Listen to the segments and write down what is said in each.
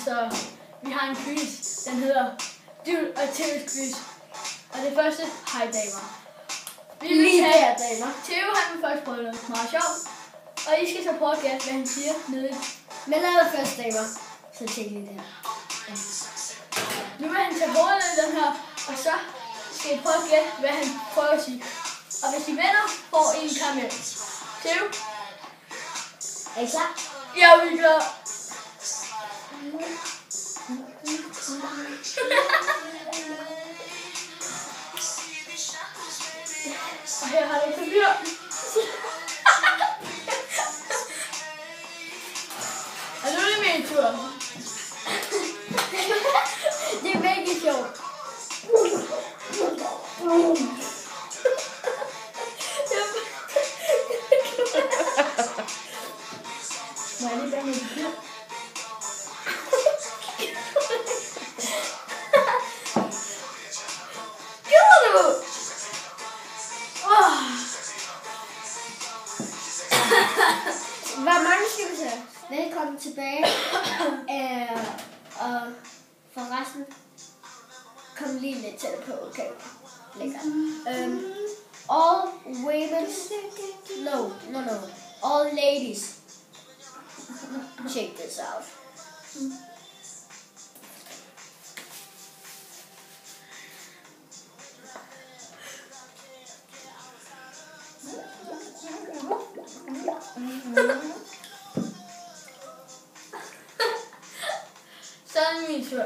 så vi har en quiz, den hedder Dyl og Theos quiz. Og det første, hej damer. Vi vil tage damer. Theo han vil først prøve noget meget sjovt. Og I skal så prøve at gætte, hvad han siger nede i. Men lad det først damer. Så tjek lige det her. Nu vil han tage bordet i den her, og så skal I prøve at gætte, hvad han prøver at sige. Og hvis I vinder, får I en karamel. Theo? Er I klar? Ja, vi er klar. Og her har du papir. Og nu er det min tur. Det er virkelig sjovt. Må jeg lige bage mit papir? Hvor mange skal vi tage? Velkommen tilbage. Og forresten, kom lige lidt tættere på, okay? Lækker. All women, no. All ladies, check this out. Så er det min tur.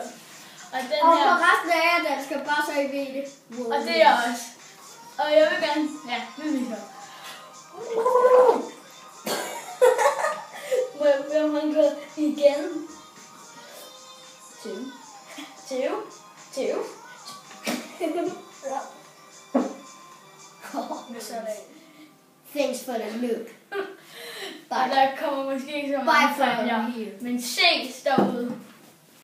Og den Og her. forresten er jeg dansker, bare så I ved det. Og det er jeg også. Og jeg vil gerne. Ja, det er min tur. Må jeg bede om han går igen? Theo. Thanks for the look. Og der kommer måske ikke så Bye mange for fejl her. here. Men ses derude.